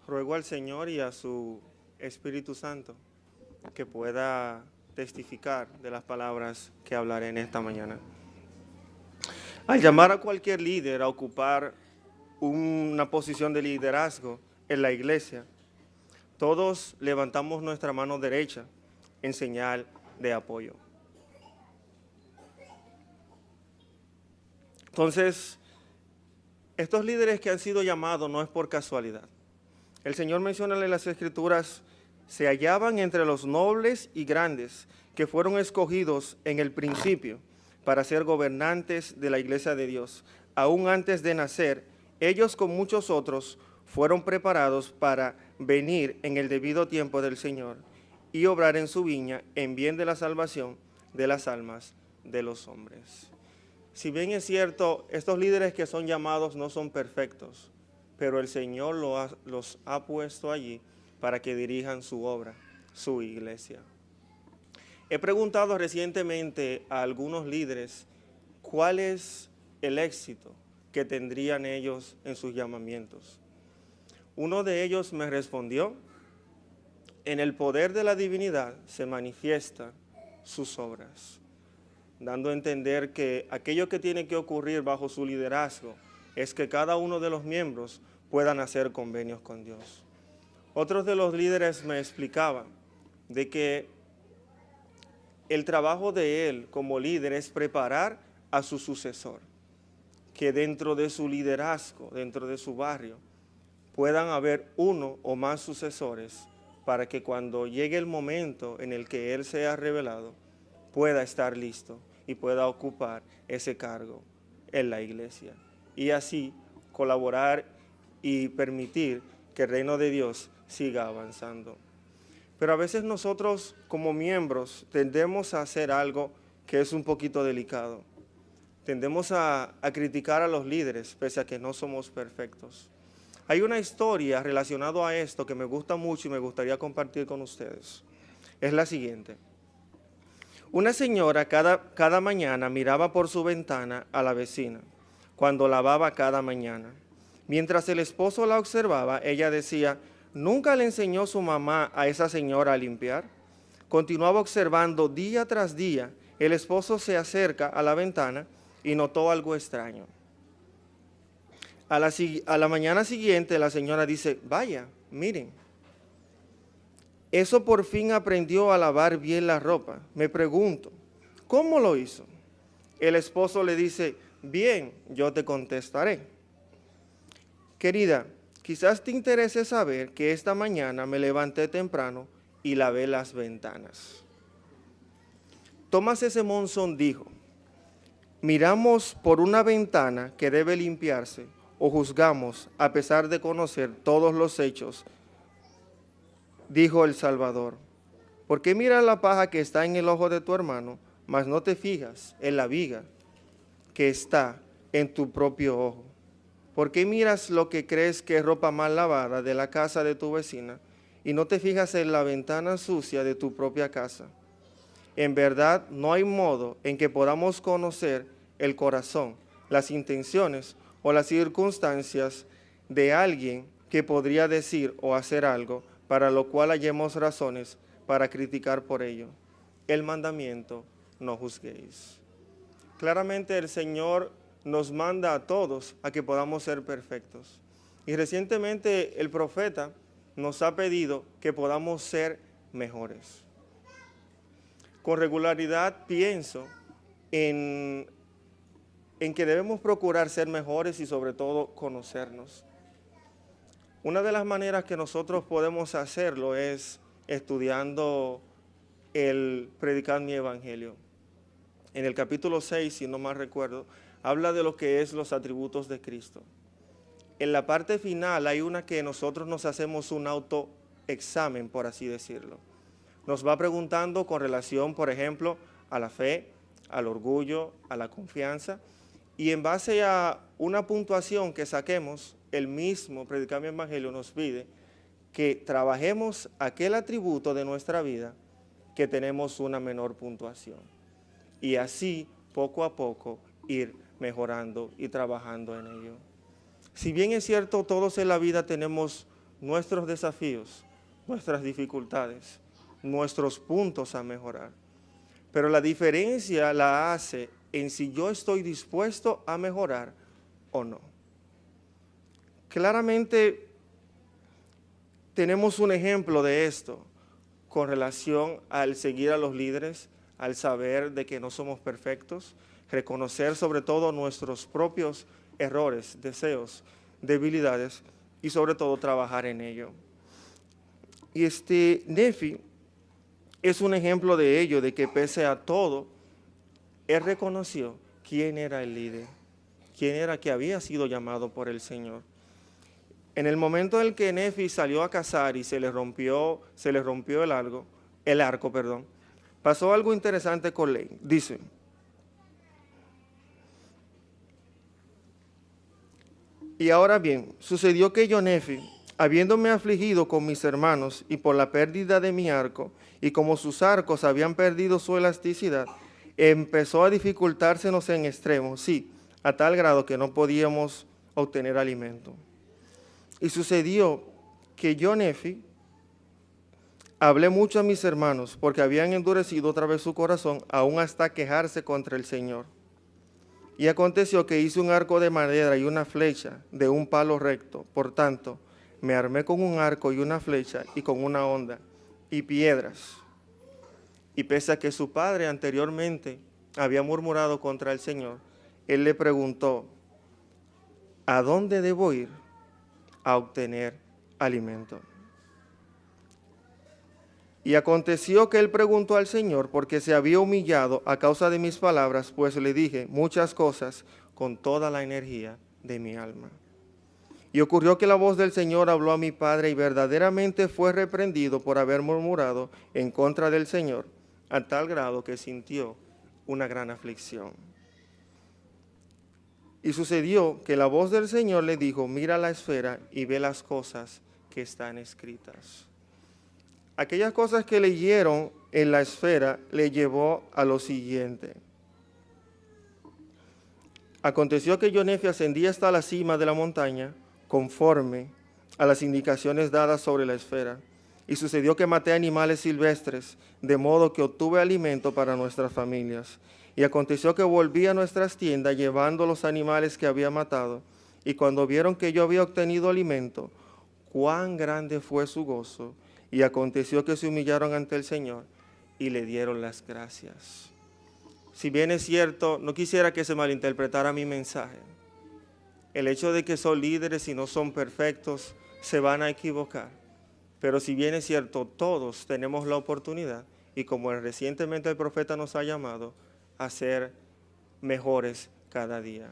Ruego al Señor y a su Espíritu Santo que pueda testificar de las palabras que hablaré en esta mañana. Al llamar a cualquier líder a ocupar una posición de liderazgo en la iglesia, todos levantamos nuestra mano derecha en señal de apoyo. Entonces, estos líderes que han sido llamados no es por casualidad. El Señor menciona en las Escrituras, se hallaban entre los nobles y grandes que fueron escogidos en el principio para ser gobernantes de la iglesia de Dios. Aún antes de nacer, ellos con muchos otros fueron preparados para venir en el debido tiempo del Señor y obrar en su viña en bien de la salvación de las almas de los hombres. Si bien es cierto, estos líderes que son llamados no son perfectos, pero el Señor los ha puesto allí para que dirijan su obra, su iglesia. He preguntado recientemente a algunos líderes cuál es el éxito que tendrían ellos en sus llamamientos. Uno de ellos me respondió, en el poder de la divinidad se manifiestan sus obras, dando a entender que aquello que tiene que ocurrir bajo su liderazgo es que cada uno de los miembros puedan hacer convenios con Dios. Otros de los líderes me explicaban de que el trabajo de él como líder es preparar a su sucesor, que dentro de su liderazgo, dentro de su barrio, puedan haber uno o más sucesores para que cuando llegue el momento en el que él sea revelado, pueda estar listo y pueda ocupar ese cargo en la iglesia. Y así colaborar y permitir que el reino de Dios siga avanzando. Pero a veces nosotros como miembros tendemos a hacer algo que es un poquito delicado. Tendemos a criticar a los líderes, pese a que no somos perfectos. Hay una historia relacionada a esto que me gusta mucho y me gustaría compartir con ustedes. Es la siguiente. Una señora cada mañana miraba por su ventana a la vecina, cuando lavaba cada mañana. Mientras el esposo la observaba, ella decía, ¿nunca le enseñó su mamá a esa señora a limpiar? Continuaba observando día tras día. El esposo se acerca a la ventana y notó algo extraño. A la mañana siguiente la señora dice, vaya, miren, eso por fin aprendió a lavar bien la ropa. Me pregunto, ¿cómo lo hizo? El esposo le dice, bien, yo te contestaré. Querida, quizás te interese saber que esta mañana me levanté temprano y lavé las ventanas. Thomas S. Monson dijo, miramos por una ventana que debe limpiarse o juzgamos a pesar de conocer todos los hechos, dijo el Salvador. ¿Por qué miras la paja que está en el ojo de tu hermano, mas no te fijas en la viga que está en tu propio ojo? ¿Por qué miras lo que crees que es ropa mal lavada de la casa de tu vecina y no te fijas en la ventana sucia de tu propia casa? En verdad, no hay modo en que podamos conocer el corazón, las intenciones o las circunstancias de alguien que podría decir o hacer algo para lo cual hallemos razones para criticar por ello. El mandamiento, no juzguéis. Claramente el Señor nos manda a todos a que podamos ser perfectos. Y recientemente el profeta nos ha pedido que podamos ser mejores. Con regularidad pienso en que debemos procurar ser mejores y sobre todo conocernos. Una de las maneras que nosotros podemos hacerlo es estudiando el Predicar mi Evangelio. En el capítulo 6, si no mal recuerdo, habla de lo que es los atributos de Cristo. En la parte final hay una que nosotros nos hacemos un autoexamen, por así decirlo. Nos va preguntando con relación, por ejemplo, a la fe, al orgullo, a la confianza, y en base a una puntuación que saquemos, el mismo Predicar mi Evangelio nos pide que trabajemos aquel atributo de nuestra vida que tenemos una menor puntuación. Y así, poco a poco, ir mejorando y trabajando en ello. Si bien es cierto, todos en la vida tenemos nuestros desafíos, nuestras dificultades, nuestros puntos a mejorar. Pero la diferencia la hace en si yo estoy dispuesto a mejorar o no. Claramente tenemos un ejemplo de esto con relación al seguir a los líderes, al saber de que no somos perfectos, reconocer sobre todo nuestros propios errores, deseos, debilidades y sobre todo trabajar en ello. Y Nefi es un ejemplo de ello, de que pese a todo, él reconoció quién era el líder, quién era que había sido llamado por el Señor. En el momento en que Nefi salió a cazar y se le rompió el arco, pasó algo interesante con Lehi. Dice: y ahora bien, sucedió que yo, Nefi, habiéndome afligido con mis hermanos y por la pérdida de mi arco, y como sus arcos habían perdido su elasticidad, empezó a dificultársenos en extremo, sí, a tal grado que no podíamos obtener alimento. Y sucedió que yo, Nefi, hablé mucho a mis hermanos, porque habían endurecido otra vez su corazón, aún hasta quejarse contra el Señor. Y aconteció que hice un arco de madera y una flecha de un palo recto. Por tanto, me armé con un arco y una flecha y con una honda y piedras. Y pese a que su padre anteriormente había murmurado contra el Señor, él le preguntó: ¿a dónde debo ir a obtener alimento? Y aconteció que él preguntó al Señor, porque se había humillado a causa de mis palabras, pues le dije muchas cosas con toda la energía de mi alma. Y ocurrió que la voz del Señor habló a mi padre, y verdaderamente fue reprendido por haber murmurado en contra del Señor, a tal grado que sintió una gran aflicción. Y sucedió que la voz del Señor le dijo: mira la esfera y ve las cosas que están escritas. Aquellas cosas que leyeron en la esfera le llevó a lo siguiente. Aconteció que yo, Nefi, ascendí hasta la cima de la montaña conforme a las indicaciones dadas sobre la esfera. Y sucedió que maté animales silvestres, de modo que obtuve alimento para nuestras familias. Y aconteció que volví a nuestras tiendas llevando los animales que había matado. Y cuando vieron que yo había obtenido alimento, cuán grande fue su gozo. Y aconteció que se humillaron ante el Señor y le dieron las gracias. Si bien es cierto, no quisiera que se malinterpretara mi mensaje. El hecho de que son líderes y no son perfectos, se van a equivocar. Pero si bien es cierto, todos tenemos la oportunidad, y como recientemente el profeta nos ha llamado, a ser mejores cada día.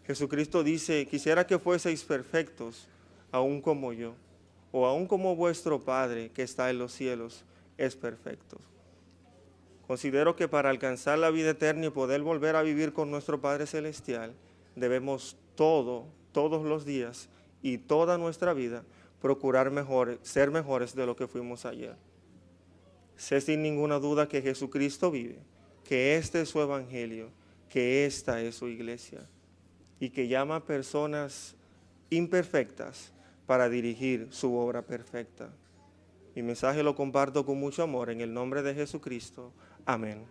Jesucristo dice: quisiera que fueseis perfectos, aún como yo, o aún como vuestro Padre que está en los cielos es perfecto. Considero que para alcanzar la vida eterna y poder volver a vivir con nuestro Padre Celestial, debemos todos los días y toda nuestra vida procurar ser mejores de lo que fuimos ayer. Sé sin ninguna duda que Jesucristo vive, que este es su evangelio, que esta es su iglesia, y que llama a personas imperfectas para dirigir su obra perfecta. Mi mensaje lo comparto con mucho amor en el nombre de Jesucristo. Amén.